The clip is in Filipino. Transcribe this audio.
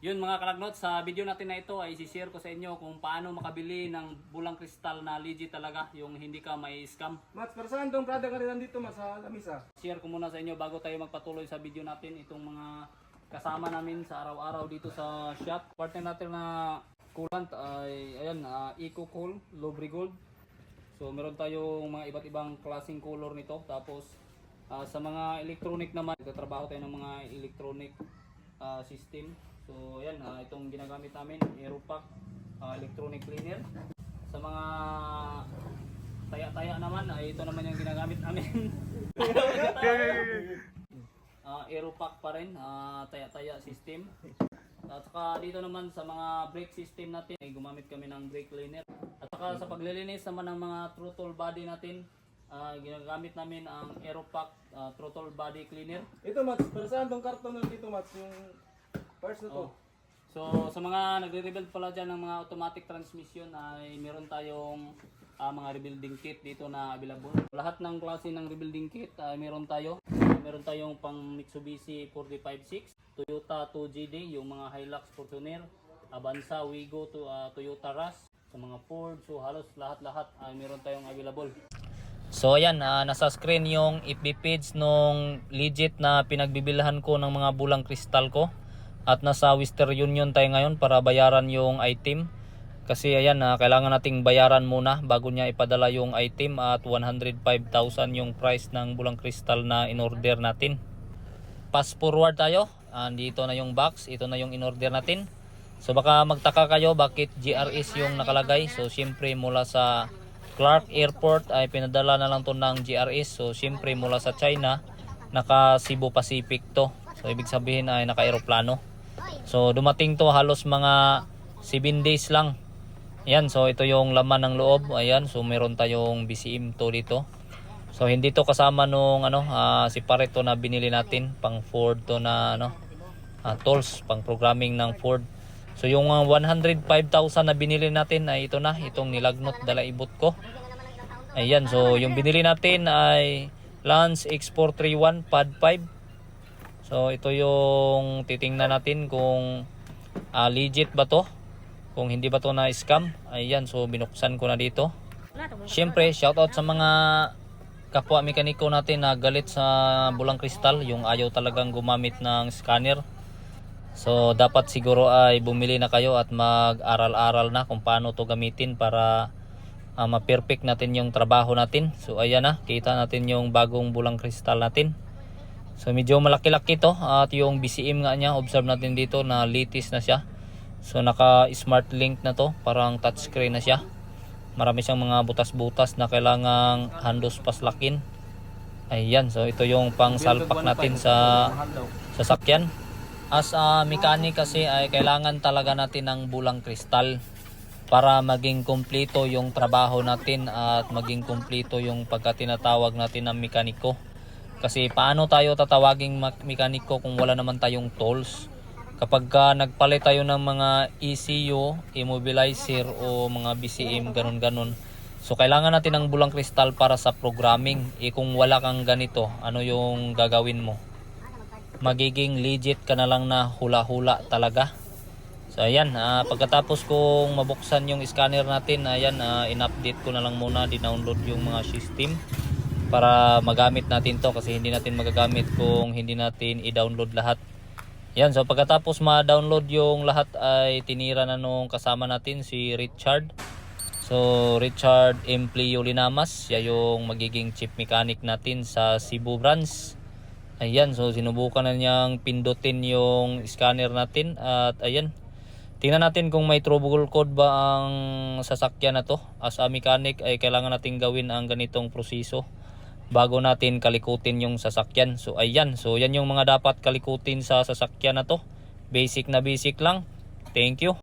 Yun mga kalagnot, sa video natin na ito ay isi-share ko sa inyo kung paano makabili ng bulang kristal na legit talaga, yung hindi ka may scam. Mats, para saan tong product na nandito mas sa lamisa? Share ko muna sa inyo bago tayo magpatuloy sa video natin itong mga kasama namin sa araw-araw dito sa shop. Partner natin na coolant ay ayan, Eco Cool Lubrigold. So meron tayong mga iba't ibang klaseng color nito. Tapos sa mga electronic naman, nagtatrabaho tayo ng mga electronic system. So ayan, itong ginagamit namin, Aeropack electronic cleaner. Sa mga taya-taya naman, ay ito naman yung ginagamit namin. Aeropack pa rin, taya-taya system. At saka dito naman sa mga brake system natin, ay gumamit kami ng brake cleaner. At saka sa paglilinis naman ng mga throttle body natin, ginagamit namin ang Aeropack throttle body cleaner. Ito Mats, para saan tong karton nandito Mats? Yung parts na to. So sa mga nagre-rebuild pala dyan ng mga automatic transmission ay meron tayong mga rebuilding kit dito na available. Lahat ng klase ng rebuilding kit ay meron tayo. Meron tayong pang Mitsubishi 456, Toyota 2GD, yung mga Hilux Fortuner, Avanza, Wigo, Toyota Rush, sa mga Ford, so halos lahat-lahat ay meron tayong available. So ayan, nasa screen yung FB page nung legit na pinagbibilhan ko ng mga bulang kristal ko. At nasa Western Union tayo ngayon para bayaran yung item. Kasi ayan, kailangan nating bayaran muna bago niya ipadala yung item. At 105,000 yung price ng bulang kristal na in-order natin. Fast forward tayo. Dito na yung box. Ito na yung in-order natin. So baka magtaka kayo bakit GRS yung nakalagay. So syempre mula sa Clark Airport ay pinadala na lang to ng GRS. So syempre mula sa China, naka Cebu Pacific to. So ibig sabihin ay naka-aeroplano. So dumating to halos mga 7 days lang. Ayan, so ito yung laman ng loob. Ayan, so meron tayong BCM to dito. So hindi to kasama nung separate to na binili natin, pang Ford to na tools, pang programming ng Ford. So yung 105,000 na binili natin ay ito na, itong nilagnot dala ibot ko. Ayan, so yung binili natin ay Lance X431 Pad 5. So ito yung titingnan natin kung legit ba to, kung hindi ba to na scam. Ayan, so binuksan ko na dito. Syempre shoutout sa mga kapwa mekaniko natin na galit sa bulang kristal, yung ayaw talagang gumamit ng scanner. So dapat siguro ay bumili na kayo at mag-aral-aral na kung paano to gamitin para ma-perfect natin yung trabaho natin. So ayan na, kita natin yung bagong bulang kristal natin. So medyo malaki-laki to at yung BCM nga niya, observe natin dito na latest na siya. So naka smart link na to, parang touchscreen na siya. Marami siyang mga butas-butas na kailangang handos paslakin. Ayan, so ito yung pang salpak natin sa sasakyan. As a mechanic kasi ay kailangan talaga natin ng bulang kristal para maging kumpleto yung trabaho natin at maging kumpleto yung pagkatinatawag natin ng mekaniko. Kasi paano tayo tatawaging mekaniko kung wala naman tayong tools? Kapag nagpalit tayo ng mga ECU, immobilizer o mga BCM, ganun-ganun. So kailangan natin ng bulang kristal para sa programming. Kung wala kang ganito, ano yung gagawin mo? Magiging legit ka na lang na hula-hula talaga. So ayan, pagkatapos kong mabuksan yung scanner natin, ayan, in-update ko na lang muna, di-download yung mga system para magamit natin to kasi hindi natin magagamit kung hindi natin i-download lahat. Yan, so pagkatapos ma-download yung lahat ay tinira na nung kasama natin si Richard. So Richard Emplio Linamas, siya yung magiging chief mechanic natin sa Cebu branch. Ayan, so sinubukan na niyang pindutin yung scanner natin at ayan. Tingnan natin kung may trouble code ba ang sasakyan na to. As a mechanic ay kailangan natin gawin ang ganitong proseso bago natin kalikutin yung sasakyan. So ayan, so yan yung mga dapat kalikutin sa sasakyan na to. Basic na basic lang. Thank you.